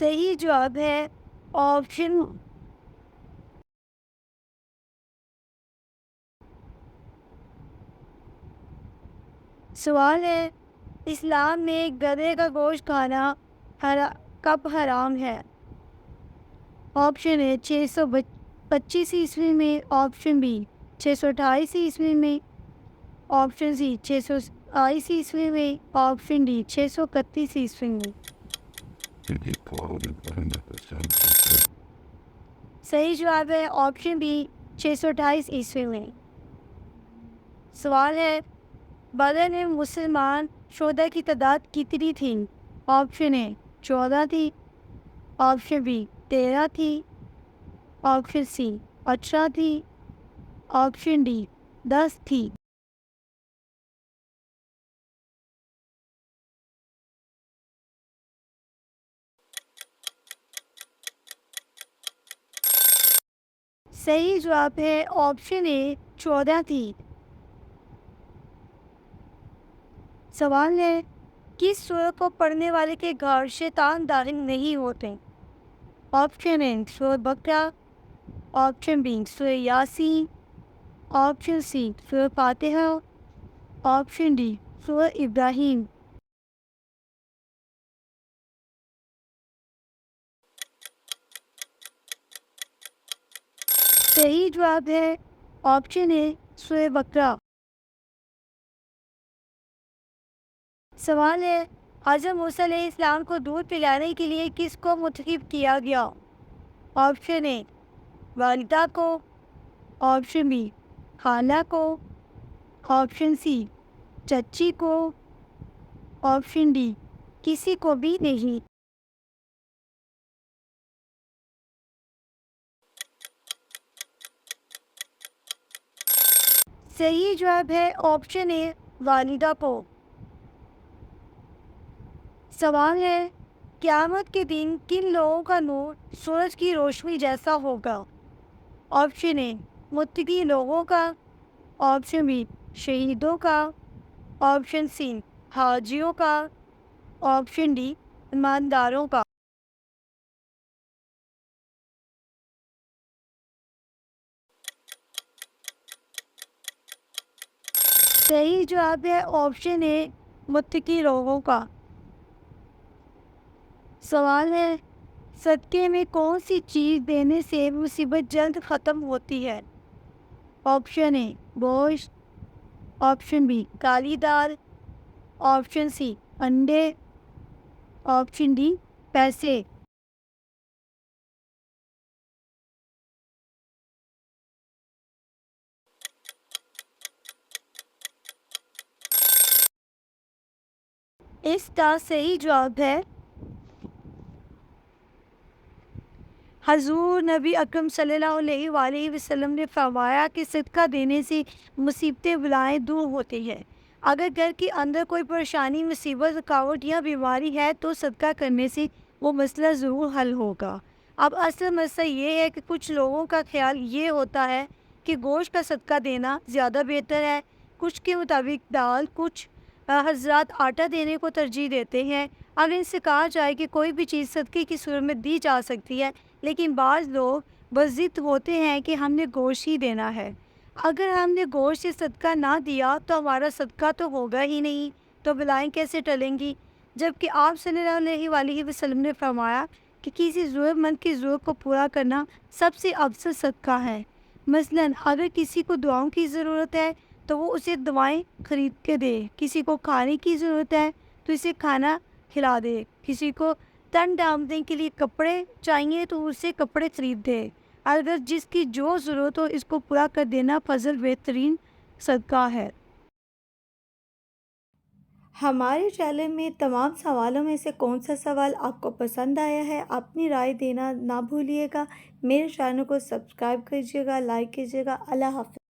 صحیح جواب ہے آپشن سوال ہے اسلام میں گدھے کا گوشت کھانا کب حرام ہے؟ آپشن ہے 625 عیسوی میں، آپشن بی 628 عیسوی میں، آپشن سی 622 عیسوی میں، آپشن ڈی 631 عیسوی میں۔ صحیح جواب ہے آپشن بی 628 عیسوی میں۔ سوال ہے بدر میں مسلمان شہداء کی تعداد کتنی تھی؟ آپشن اے 14 تھی، آپشن بی 13 تھی، آپشن سی 18 تھی، آپشن ڈی 10 تھی۔ صحیح جواب ہے آپشن اے 14 تھی۔ سوال ہے کس سورت کو پڑھنے والے کے گھر شیطان داخل نہیں ہوتے؟ آپشن اے سورہ بقرہ، آپشن بی سورہ یاسین، آپشن سی سورہ فاتحہ، آپشن ڈی سورہ ابراہیم۔ صحیح جواب ہے آپشن اے سورہ بقرہ۔ سوال ہے حضرت موسیٰ علیہ السلام کو دودھ پلانے کے لیے کس کو منتخب کیا گیا؟ آپشن اے والدہ کو، آپشن بی خالہ کو، آپشن سی چچی کو، آپشن ڈی کسی کو بھی نہیں۔ صحیح جواب ہے آپشن اے والدہ کو۔ سوال ہے قیامت کے دن کن لوگوں کا نور سورج کی روشنی جیسا ہوگا؟ آپشن اے متقی لوگوں کا، آپشن بی شہیدوں کا، آپشن سی حاجیوں کا، آپشن ڈی ایمانداروں کا۔ صحیح جواب ہے آپشن اے متقی لوگوں کا۔ سوال ہے صدقے میں کون سی چیز دینے سے مصیبت جلد ختم ہوتی ہے؟ آپشن اے گوشت، آپشن بی کالی دال، آپشن سی انڈے، آپشن ڈی پیسے۔ اس کا صحیح جواب ہے حضور نبی اکرم صلی اللہ علیہ وآلہ وسلم نے فرمایا کہ صدقہ دینے سے مصیبتیں بلائیں دور ہوتی ہیں۔ اگر گھر کے اندر کوئی پریشانی، مصیبت، رکاوٹ یا بیماری ہے تو صدقہ کرنے سے وہ مسئلہ ضرور حل ہوگا۔ اب اصل مسئلہ یہ ہے کہ کچھ لوگوں کا خیال یہ ہوتا ہے کہ گوشت کا صدقہ دینا زیادہ بہتر ہے، کچھ کے مطابق دال، کچھ حضرات آٹا دینے کو ترجیح دیتے ہیں۔ اگر ان سے کہا جائے کہ کوئی بھی چیز صدقے کی صورت میں دی جا سکتی ہے، لیکن بعض لوگ بضد ہوتے ہیں کہ ہم نے گوشت ہی دینا ہے۔ اگر ہم نے گوشت سے صدقہ نہ دیا تو ہمارا صدقہ تو ہوگا ہی نہیں، تو بلائیں کیسے ٹلیں گی؟ جبکہ آپ صلی اللہ علیہ وآلہ وسلم نے فرمایا کہ کسی ضرورت مند کی ضرورت کو پورا کرنا سب سے افضل صدقہ ہے۔ مثلاً اگر کسی کو دعاؤں کی ضرورت ہے تو وہ اسے دعائیں خرید کے دے، کسی کو کھانے کی ضرورت ہے تو اسے کھانا کھلا دے، کسی کو تن ڈھانپنے کے لیے کپڑے چاہیے تو اسے کپڑے خرید دے۔ اگر جس کی جو ضرورت ہو اس کو پورا کر دینا فضل بہترین صدقہ ہے۔ ہمارے چینل میں تمام سوالوں میں سے کون سا سوال آپ کو پسند آیا ہے؟ اپنی رائے دینا نہ بھولیے گا۔ میرے چینل کو سبسکرائب کیجیے گا، لائک کیجیے گا۔ اللہ حافظ۔